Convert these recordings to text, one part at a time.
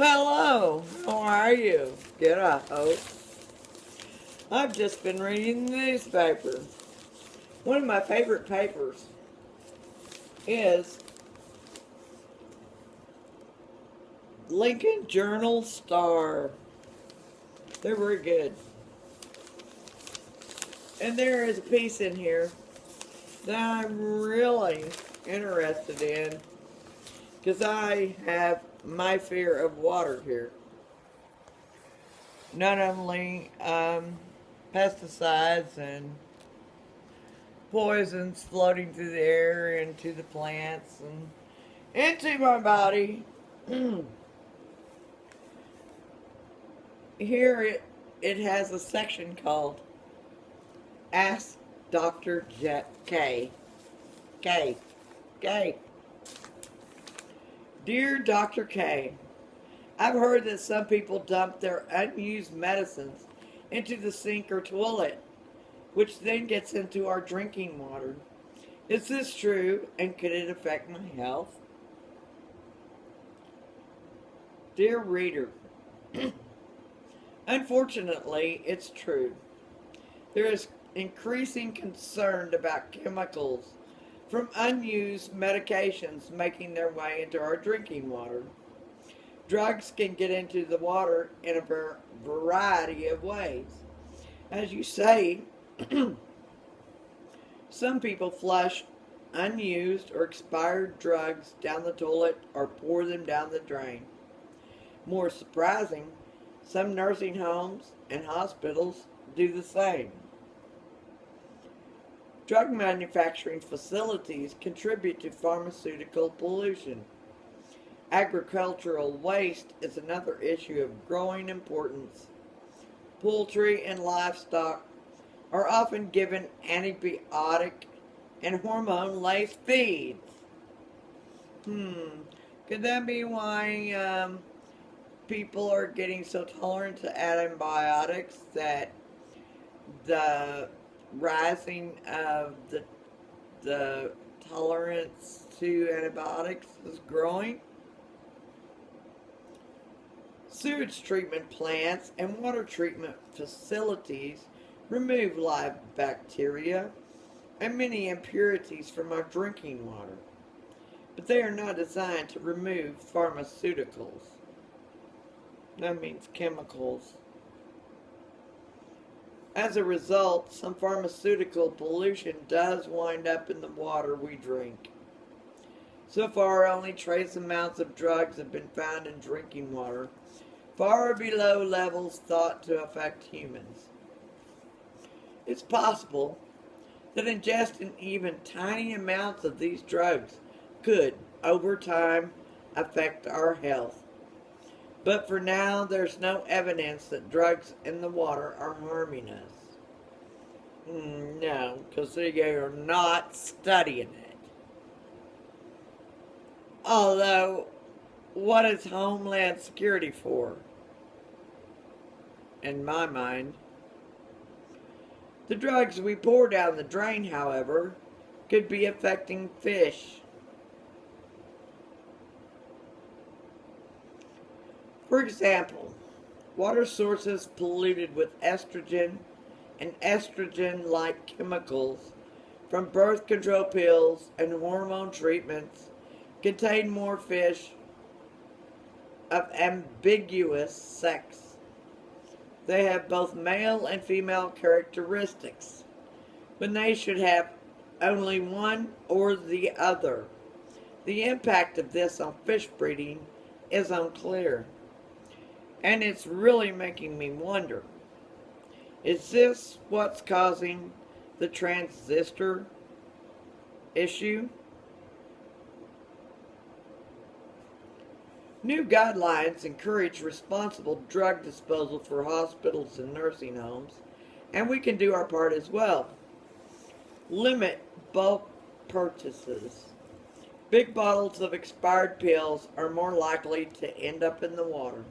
Hello, how are you? Good, I hope. I've just been reading the newspaper. One of my favorite papers is Lincoln Journal Star. They're very good. And there is a piece in here that I'm really interested in because I have my fear of water here. Not only pesticides and poisons floating through the air into the plants and into my body. Here it has a section called Ask Dr. K. K. K. Dear Dr. K, I've heard that some people dump their unused medicines into the sink or toilet, which then gets into our drinking water. Is this true, and could it affect my health? Dear reader, unfortunately, it's true. There is increasing concern about chemicals from unused medications making their way into our drinking water. Drugs can get into the water in a variety of ways. As you say, some people flush unused or expired drugs down the toilet or pour them down the drain. More surprising, some nursing homes and hospitals do the same. Drug manufacturing facilities contribute to pharmaceutical pollution. Agricultural waste is another issue of growing importance. Poultry and livestock are often given antibiotic and hormone-laced feeds. Could that be why people are getting so tolerant to antibiotics that the rising of the tolerance to antibiotics is growing? Sewage treatment plants and water treatment facilities remove live bacteria and many impurities from our drinking water, but they are not designed to remove pharmaceuticals. That means chemicals. As a result, some pharmaceutical pollution does wind up in the water we drink. So far, only trace amounts of drugs have been found in drinking water, far below levels thought to affect humans. It's possible that ingesting even tiny amounts of these drugs could, over time, affect our health. But for now, there's no evidence that drugs in the water are harming us. No, because they are not studying it. Although, what is Homeland Security for? In my mind. The drugs we pour down the drain, however, could be affecting fish. For example, water sources polluted with estrogen and estrogen-like chemicals from birth control pills and hormone treatments contain more fish of ambiguous sex. They have both male and female characteristics, when they should have only one or the other. The impact of this on fish breeding is unclear, and it's really making me wonder, is this what's causing the transistor issue? New guidelines encourage responsible drug disposal for hospitals and nursing homes, and we can do our part as well. Limit bulk purchases. Big bottles of expired pills are more likely to end up in the water.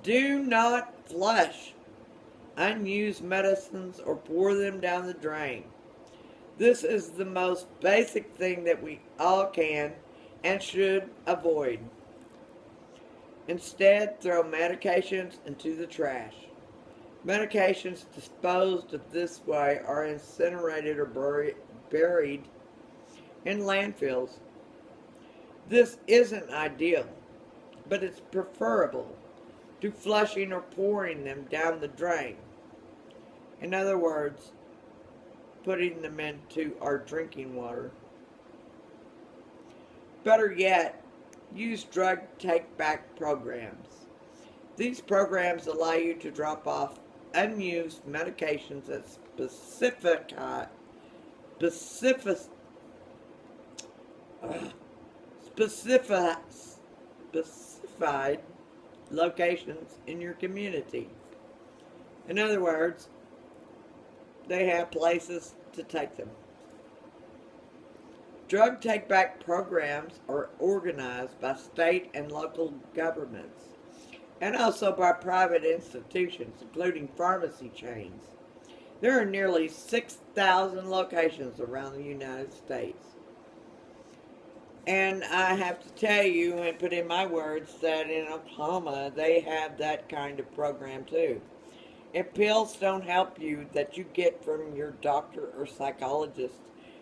Do not flush unused medicines or pour them down the drain. This is the most basic thing that we all can and should avoid. Instead, throw medications into the trash. Medications disposed of this way are incinerated or buried in landfills. This isn't ideal, but it's preferable to flushing or pouring them down the drain. In other words, putting them into our drinking water. Better yet, use drug take-back programs. These programs allow you to drop off unused medications at specified locations in your community. In other words, they have places to take them. Drug take-back programs are organized by state and local governments, and also by private institutions, including pharmacy chains. There are nearly 6,000 locations around the United States. And I have to tell you and put in my words that in Oklahoma, they have that kind of program too. If pills don't help you that you get from your doctor or psychologist,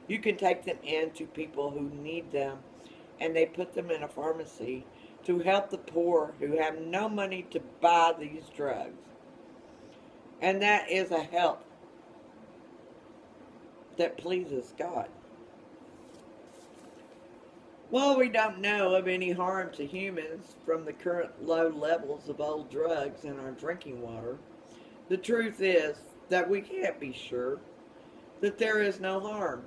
you can take them in to people who need them, and they put them in a pharmacy to help the poor who have no money to buy these drugs. And that is a help that pleases God. While we don't know of any harm to humans from the current low levels of old drugs in our drinking water, the truth is that we can't be sure that there is no harm.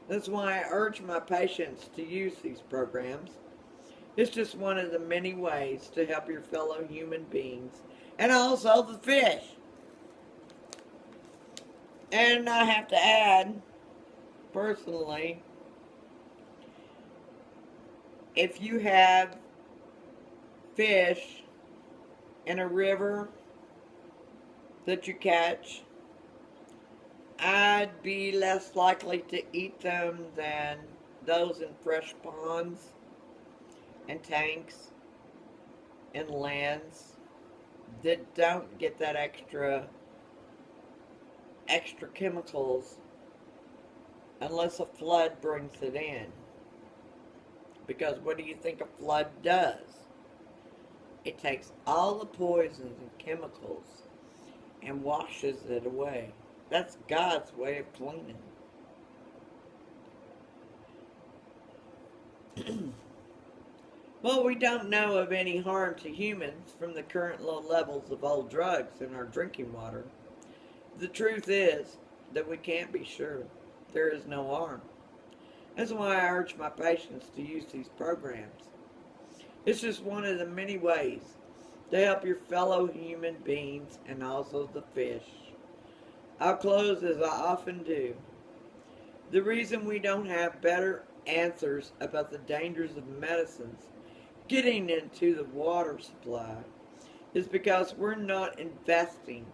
That's why I urge my patients to use these programs. It's just one of the many ways to help your fellow human beings, and also the fish. And I have to add, personally, if you have fish in a river that you catch, I'd be less likely to eat them than those in fresh ponds and tanks and lands that don't get that extra chemicals unless a flood brings it in. Because what do you think a flood does? It takes all the poisons and chemicals and washes it away. That's God's way of cleaning. Well, we don't know of any harm to humans from the current low levels of old drugs in our drinking water. The truth is that we can't be sure. There is no harm. That's why I urge my patients to use these programs. It's just one of the many ways to help your fellow human beings and also the fish. I'll close as I often do. The reason we don't have better answers about the dangers of medicines getting into the water supply is because we're not investing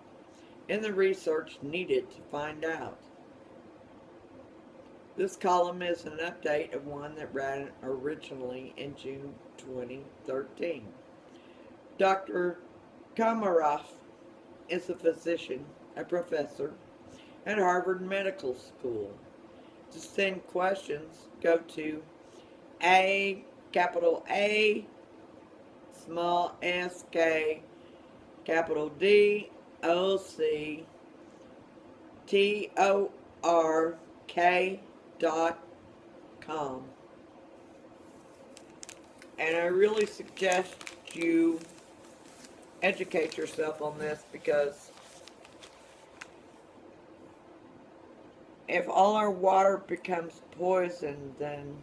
in the research needed to find out. This column is an update of one that ran originally in June 2013. Dr. Komaroff is a physician, a professor at Harvard Medical School. To send questions, go to capital A, small s, K, capital D, O, C, T, O, R, K.com. And I really suggest you educate yourself on this, because if all our water becomes poisoned, then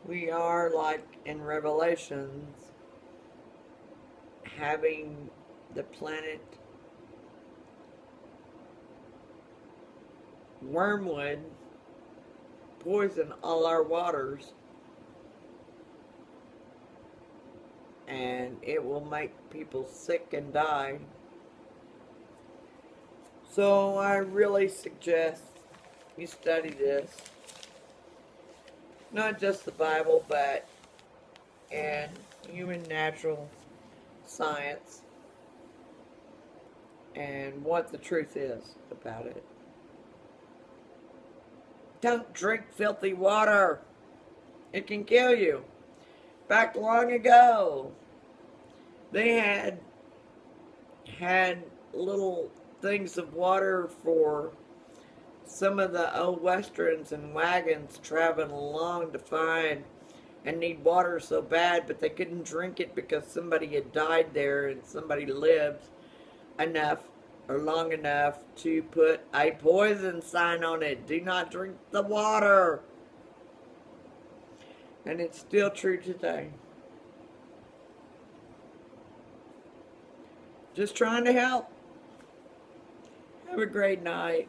we are, like in Revelations, having the planet Wormwood poison all our waters, and it will make people sick and die. So I really suggest you study this, not just the Bible, but in human natural science and what the truth is about it. Don't drink filthy water. It can kill you. Back long ago, they had little things of water for some of the old westerns and wagons traveling along to find and need water so bad, but they couldn't drink it because somebody had died there and somebody lived enough or long enough to put a poison sign on it. Do not drink the water. And it's still true today. Just trying to help. Have a great night.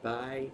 Bye.